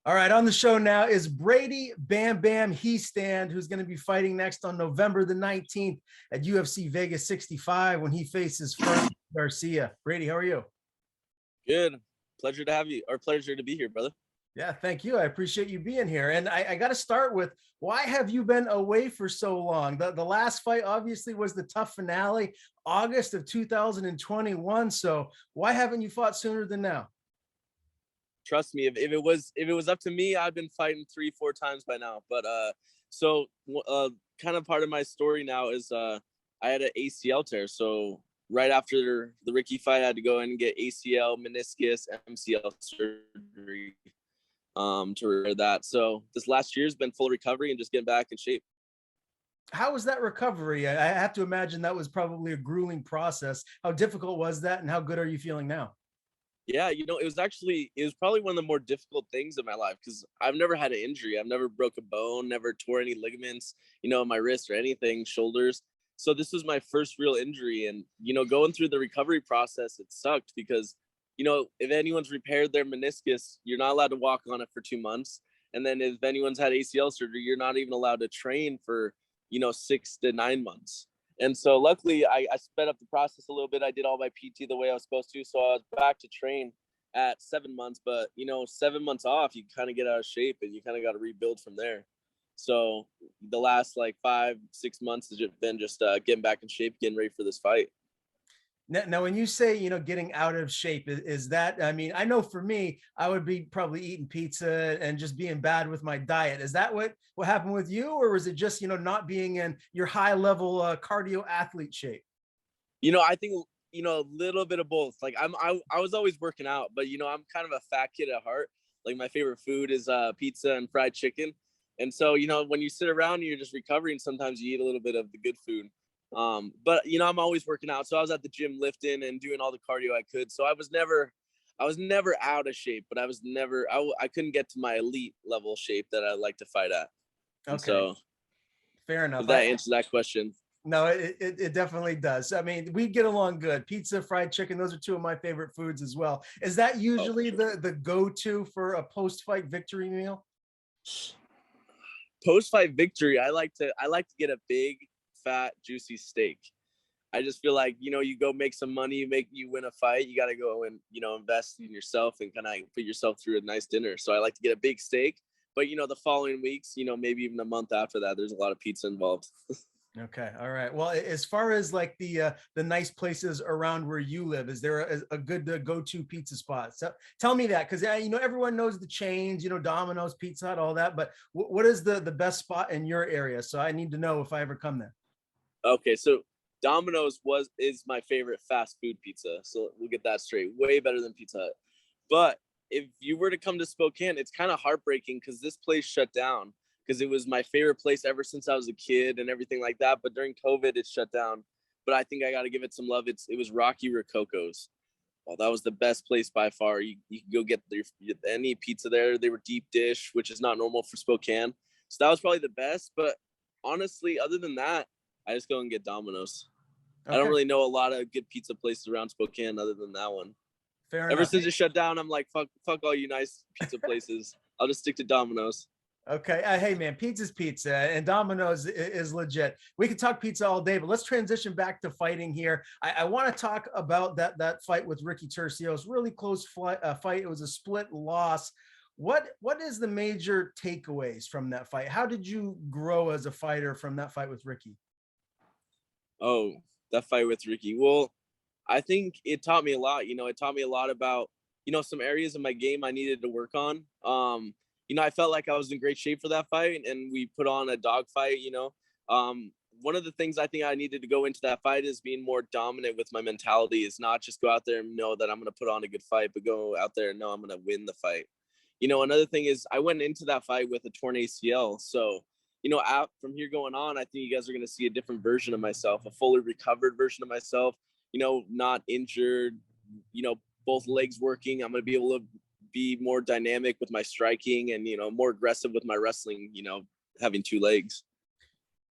All right, on the show now is Brady Bam Bam Hiestand, who's going to be fighting next on November the 19th at UFC Vegas 65 when he faces Fernie Garcia. Brady, how are you? Good. Pleasure to have you, or pleasure to be here, brother. Yeah, thank you. I appreciate you being here. And I got to start with, why have you been away for so long? The last fight obviously was the tough finale, August of 2021. So why haven't you fought sooner than now? Trust me, if it was up to me, I've been fighting 3-4 times by now. But so kind of part of my story now is I had an ACL tear. So right after the Ricky fight, I had to go in and get ACL, meniscus, MCL surgery to repair that. So this last year has been full recovery and just getting back in shape. How was that recovery? I have to imagine that was probably a grueling process. How difficult was that, and how good are you feeling now? Yeah, it was probably one of the more difficult things in my life because I've never had an injury. I've never broke a bone, never tore any ligaments, in my wrist or anything, shoulders. So this was my first real injury. And, going through the recovery process, it sucked because, if anyone's repaired their meniscus, you're not allowed to walk on it for 2 months. And then if anyone's had ACL surgery, you're not even allowed to train for, 6 to 9 months. And so luckily I sped up the process a little bit. I did all my PT the way I was supposed to. So I was back to train at 7 months, but 7 months off, you kind of get out of shape and you kind of got to rebuild from there. So the last like 5-6 months has been just getting back in shape, getting ready for this fight. Now, when you say, getting out of shape, is that, I mean, I know for me, I would be probably eating pizza and just being bad with my diet. Is that what happened with you? Or was it just, not being in your high level cardio athlete shape? I think, a little bit of both. Like I was always working out, but I'm kind of a fat kid at heart. Like my favorite food is pizza and fried chicken. And so, when you sit around and you're just recovering, sometimes you eat a little bit of the good food. But I'm always working out. So I was at the gym lifting and doing all the cardio I could. So I was never out of shape, but I couldn't get to my elite level shape that I like to fight at. And Okay, so fair if enough. that answers that question. No, it definitely does. I mean, we get along good. Pizza, fried chicken, those are two of my favorite foods as well. Is that Oh, for usually sure. the go-to for a post-fight victory meal? Post fight victory, I like to get a big, fat, juicy steak. I just feel like, you go make some money, you win a fight, you got to go and, invest in yourself and kind of put yourself through a nice dinner. So I like to get a big steak, but the following weeks, maybe even a month after that, there's a lot of pizza involved. Okay, all right. Well, as far as like the nice places around where you live, is there a good go-to pizza spot? So tell me that, because everyone knows the chains, Domino's, Pizza Hut, all that. But what is the best spot in your area? So I need to know if I ever come there. Okay, so Domino's is my favorite fast food pizza. So we'll get that straight. Way better than Pizza Hut. But if you were to come to Spokane, it's kind of heartbreaking because this place shut down because it was my favorite place ever since I was a kid and everything like that. But during COVID, it shut down. But I think I got to give it some love. It was Rocky Rococo's. Well, that was the best place by far. You could go get any pizza there. They were deep dish, which is not normal for Spokane. So that was probably the best. But honestly, other than that, I just go and get Domino's. I don't Okay, really know a lot of good pizza places around Spokane other than that one. fair Ever enough. since it shut down, I'm like, fuck all you nice pizza places. I'll just stick to Domino's. Okay. Hey, man, pizza's pizza, and Domino's is legit. We could talk pizza all day, but let's transition back to fighting here. I want to talk about that fight with Ricky Turcios. Really close fight. It was a split loss. What is the major takeaways from that fight? How did you grow as a fighter from that fight with Ricky? Oh, that fight with Ricky. Well, I think it taught me a lot. It taught me a lot about, some areas of my game I needed to work on. I felt like I was in great shape for that fight and we put on a dog fight. One of the things I think I needed to go into that fight is being more dominant with my mentality, is not just go out there and know that I'm going to put on a good fight, but go out there and know I'm going to win the fight. Another thing is I went into that fight with a torn ACL. So, out from here going on, I think you guys are going to see a different version of myself, a fully recovered version of myself, not injured, both legs working. I'm going to be able to be more dynamic with my striking and, more aggressive with my wrestling, having two legs.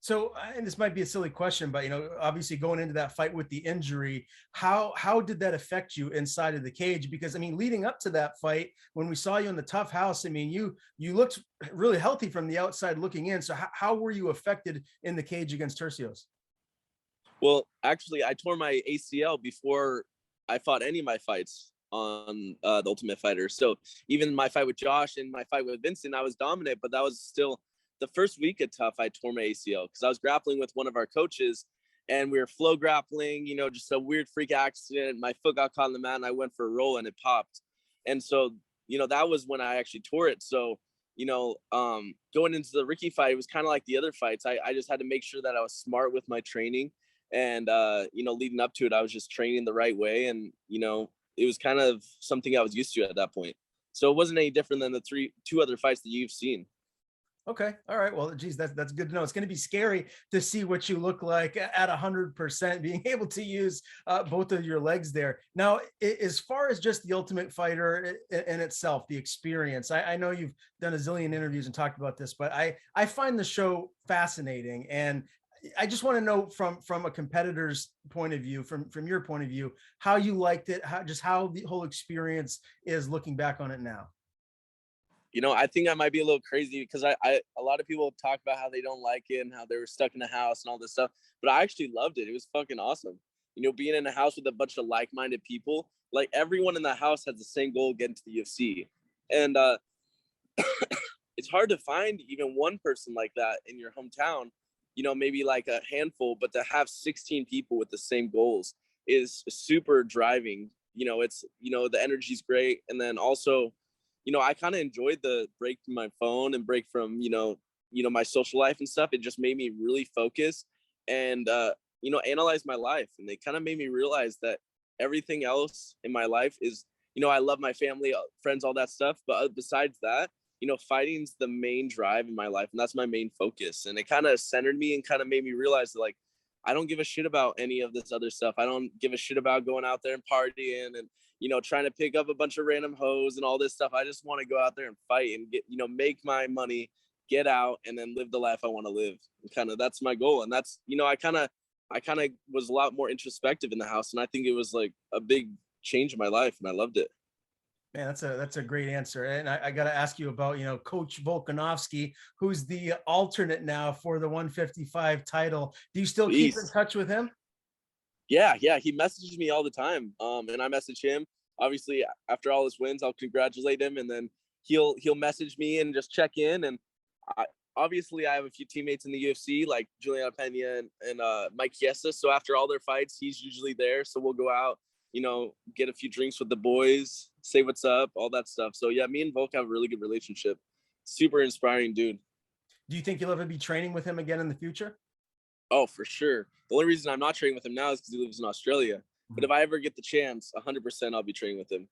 So, and this might be a silly question, but obviously going into that fight with the injury, how did that affect you inside of the cage? Because I mean, leading up to that fight, when we saw you in the Tough House, I mean, you looked really healthy from the outside looking in. So, how were you affected in the cage against Tercios? Well, actually, I tore my ACL before I fought any of my fights on the Ultimate Fighter. So even my fight with Josh and my fight with Vincent, I was dominant, but that was still the first week of Tough. I tore my ACL because I was grappling with one of our coaches, and we were flow grappling. Just a weird freak accident. My foot got caught in the mat, and I went for a roll, and it popped. And so that was when I actually tore it. So going into the Ricky fight, it was kind of like the other fights. I just had to make sure that I was smart with my training, and leading up to it, I was just training the right way, and it was kind of something I was used to at that point. So it wasn't any different than the two other fights that you've seen. Okay. All right. Well, geez, that's good to know. It's going to be scary to see what you look like at 100%, being able to use both of your legs there. Now, as far as just the Ultimate Fighter in itself, the experience, I know you've done a zillion interviews and talked about this, but I find the show fascinating, and I just want to know from a competitor's point of view, from your point of view, how you liked it, how the whole experience is looking back on it now. I think I might be a little crazy because a lot of people talk about how they don't like it and how they were stuck in a house and all this stuff, but I actually loved it. It was fucking awesome. Being in a house with a bunch of like-minded people, like everyone in the house has the same goal, getting to the UFC. And it's hard to find even one person like that in your hometown, maybe like a handful, but to have 16 people with the same goals is super driving. It's, the energy's great. And then also, I kind of enjoyed the break from my phone and break from, my social life and stuff. It just made me really focus and, analyze my life. And they kind of made me realize that everything else in my life is, I love my family, friends, all that stuff. But besides that, fighting's the main drive in my life, and that's my main focus. And it kind of centered me and kind of made me realize that, like, I don't give a shit about any of this other stuff. I don't give a shit about going out there and partying and, trying to pick up a bunch of random hoes and all this stuff. I just want to go out there and fight and get, make my money, get out, and then live the life I want to live. And kind of that's my goal. And that's, I kind of was a lot more introspective in the house. And I think it was like a big change in my life, and I loved it. Man, that's a great answer. And I got to ask you about, Coach Volkanovski, who's the alternate now for the 155 title. Do you still keep in touch with him? Yeah. He messages me all the time. And I message him. Obviously, after all his wins, I'll congratulate him, and then he'll message me and just check in. And obviously, I have a few teammates in the UFC, like Juliana Pena and Mike Hiestand. So after all their fights, he's usually there. So we'll go out, get a few drinks with the boys, say what's up, all that stuff. So yeah, me and Volk have a really good relationship. Super inspiring dude. Do you think you'll ever be training with him again in the future? Oh, for sure. The only reason I'm not training with him now is because he lives in Australia. But if I ever get the chance, 100% I'll be training with him.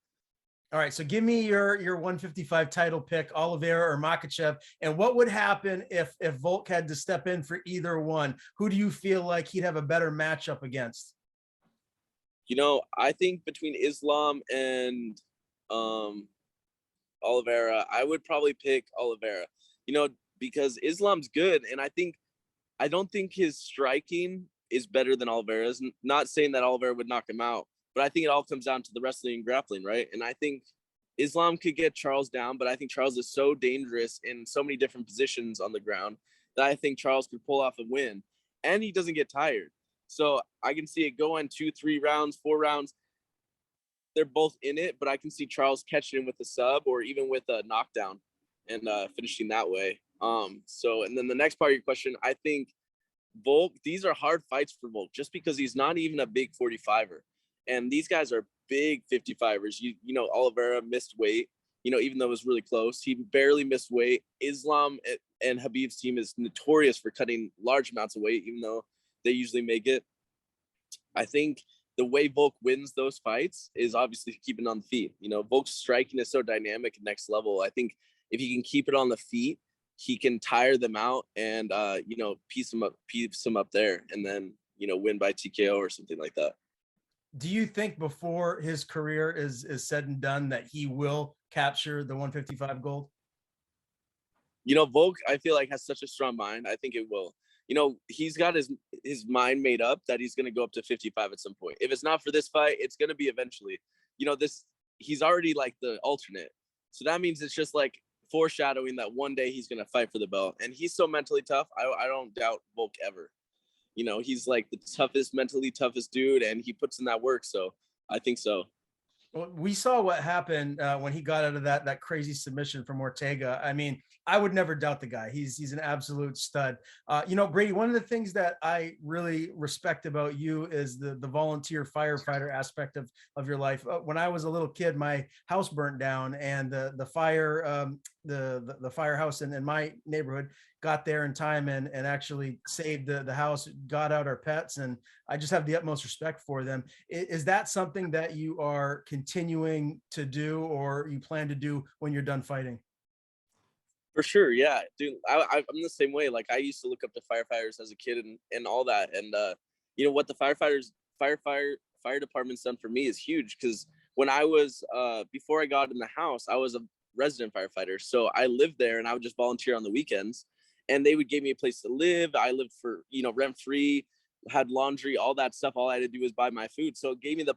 All right, so give me your 155 title pick, Oliveira or Makhachev, and what would happen if Volk had to step in for either one? Who do you feel like he'd have a better matchup against? I think between Islam and Oliveira, I would probably pick Oliveira. Because Islam's good, and I don't think his striking is better than Oliveira's. Not saying that Oliveira would knock him out, but I think it all comes down to the wrestling and grappling, right? And I think Islam could get Charles down, but I think Charles is so dangerous in so many different positions on the ground that I think Charles could pull off a win, and he doesn't get tired. So I can see it going 2, 3 rounds, 4 rounds. They're both in it, but I can see Charles catching him with a sub or even with a knockdown and finishing that way. And then the next part of your question, I think Volk, these are hard fights for Volk just because he's not even a big 45er. And these guys are big 55ers. Oliveira missed weight, even though it was really close. He barely missed weight. Islam and Habib's team is notorious for cutting large amounts of weight, even though they usually make it. I think the way Volk wins those fights is obviously keeping on the feet. Volk's striking is so dynamic and next level. I think if he can keep it on the feet, he can tire them out and, piece them up there and then, win by TKO or something like that. Do you think before his career is said and done that he will capture the 155 gold? Volk, I feel like has such a strong mind. I think it will. he's got his mind made up that he's going to go up to 55 at some point. If it's not for this fight, it's going to be eventually. He's already like the alternate. So that means it's just like foreshadowing that one day he's going to fight for the belt. And he's so mentally tough. I don't doubt Volk ever. He's like the mentally toughest dude, and he puts in that work. So I think so. Well, we saw what happened when he got out of that crazy submission from Ortega. I mean, I would never doubt the guy. He's an absolute stud. Brady, one of the things that I really respect about you is the volunteer firefighter aspect of your life. When I was a little kid, my house burnt down, and the firehouse in my neighborhood got there in time and actually saved the house, got out our pets, and I just have the utmost respect for them. Is that something that you are continuing to do, or you plan to do when you're done fighting? For sure, yeah, dude. I'm the same way. Like, I used to look up to firefighters as a kid and all that, and what the fire department's done for me is huge, because when I was before I got in the house, I was a resident firefighter, so I lived there, and I would just volunteer on the weekends, and they would give me a place to live. I lived for rent free, had laundry, all that stuff. All I had to do was buy my food, so it gave me the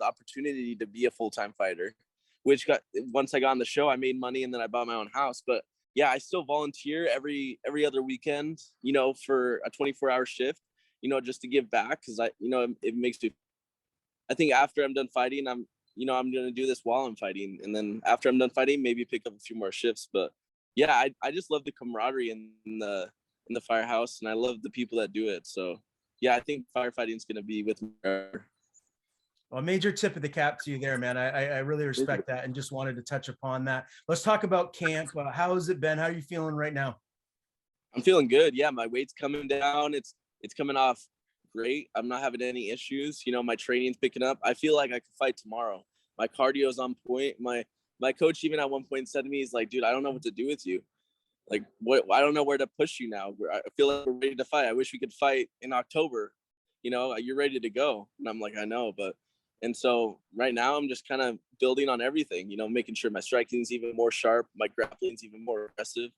opportunity to be a full-time fighter. Once I got on the show, I made money, and then I bought my own house. But yeah, I still volunteer every other weekend, for a 24-hour shift, just to give back, because it makes me. I think after I'm done fighting, I'm going to do this while I'm fighting, and then after I'm done fighting, maybe pick up a few more shifts. But yeah, I just love the camaraderie in the firehouse, and I love the people that do it. So yeah, I think firefighting is going to be with me. Well, a major tip of the cap to you there, man. I really respect that, and just wanted to touch upon that. Let's talk about camp. How has it been? How are you feeling right now? I'm feeling good. Yeah, my weight's coming down. It's coming off great. I'm not having any issues. My training's picking up. I feel like I could fight tomorrow. My cardio's on point. My coach even at one point said to me, he's like, dude, I don't know what to do with you. Like, what? I don't know where to push you now. I feel like we're ready to fight. I wish we could fight in October. You're ready to go. And I'm like, I know, but. And so right now I'm just kind of building on everything, making sure my striking is even more sharp, my grappling is even more aggressive.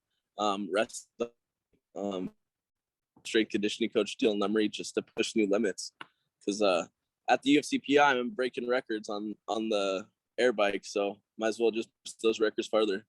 Strength conditioning coach Dylan Lemery, just to push new limits. Because at the UFC PI, I'm breaking records on the air bike, so might as well just push those records farther.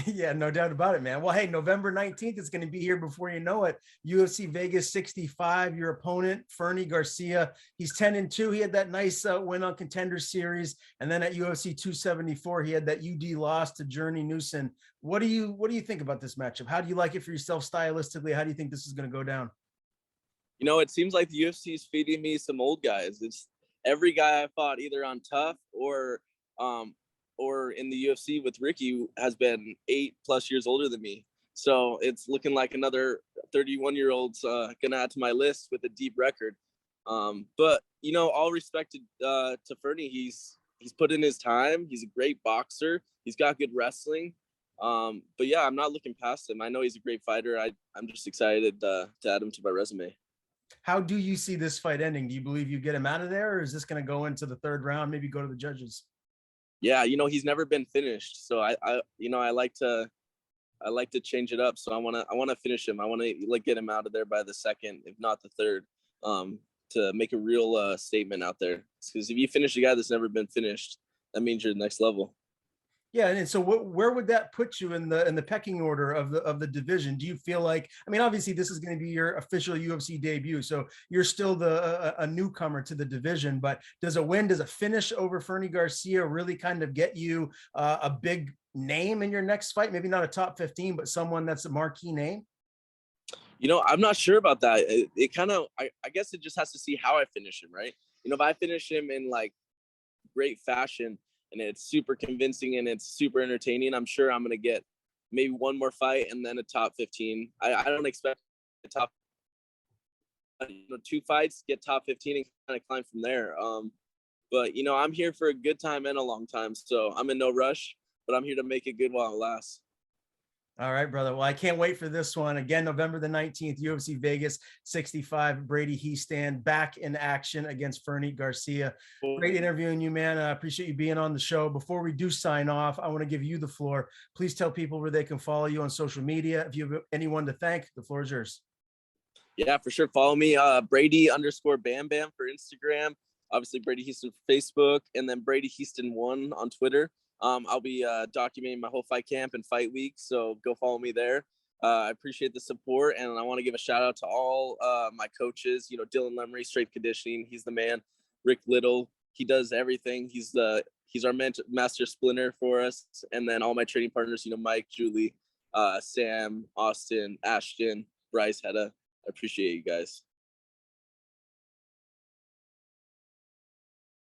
Yeah, no doubt about it, man. Well, hey, November 19th is going to be here before you know it. UFC Vegas 65, your opponent, Fernie Garcia. He's 10-2. He had that nice win on Contender Series. And then at UFC 274, he had that UD loss to Journey Newson. What do you think about this matchup? How do you like it for yourself stylistically? How do you think this is going to go down? It seems like the UFC is feeding me some old guys. It's every guy I fought either on Tough or in the UFC with Ricky has been 8+ years older than me. So it's looking like another 31-year-old's going to add to my list with a deep record. But, all respect to Fernie. He's put in his time. He's a great boxer. He's got good wrestling. But yeah, I'm not looking past him. I know he's a great fighter. I'm just excited to add him to my resume. How do you see this fight ending? Do you believe you get him out of there, or is this going to go into the third round, maybe go to the judges? Yeah, he's never been finished, so I like to change it up. So I want to finish him. I want to get him out of there by the second, if not the third, to make a real statement out there. Because if you finish a guy that's never been finished, that means you're the next level. Yeah, and so where would that put you in the pecking order of the division? Do you feel like, I mean, obviously this is going to be your official UFC debut, so you're still a newcomer to the division, but does a finish over Fernie Garcia really kind of get you a big name in your next fight? Maybe not a top 15, but someone that's a marquee name? I'm not sure about that. It kind of, I guess it just has to see how I finish him, right? If I finish him in like great fashion, and it's super convincing and it's super entertaining, I'm sure I'm going to get maybe one more fight and then a top 15. I don't expect a top 2 fights, get top 15 and kind of climb from there. But, I'm here for a good time and a long time. So I'm in no rush, but I'm here to make it good while it lasts. All right, brother. Well, I can't wait for this one. Again, November the 19th, UFC Vegas 65, Brady Hiestand back in action against Fernie Garcia. Great interviewing you, man. I appreciate you being on the show. Before we do sign off, I want to give you the floor. Please tell people where they can follow you on social media. If you have anyone to thank, the floor is yours. Yeah, for sure. Follow me, Brady_Bam Bam for Instagram. Obviously, Brady Hiestand for Facebook, and then Brady Hiestand1 on Twitter. I'll be documenting my whole fight camp and fight week, so go follow me there. I appreciate the support, and I want to give a shout out to all my coaches. You know, Dylan Lemery, strength conditioning, he's the man. Rick Little, he does everything. He's our master splinter for us, and then all my training partners. You know, Mike, Julie, Sam, Austin, Ashton, Bryce, Hedda. I appreciate you guys.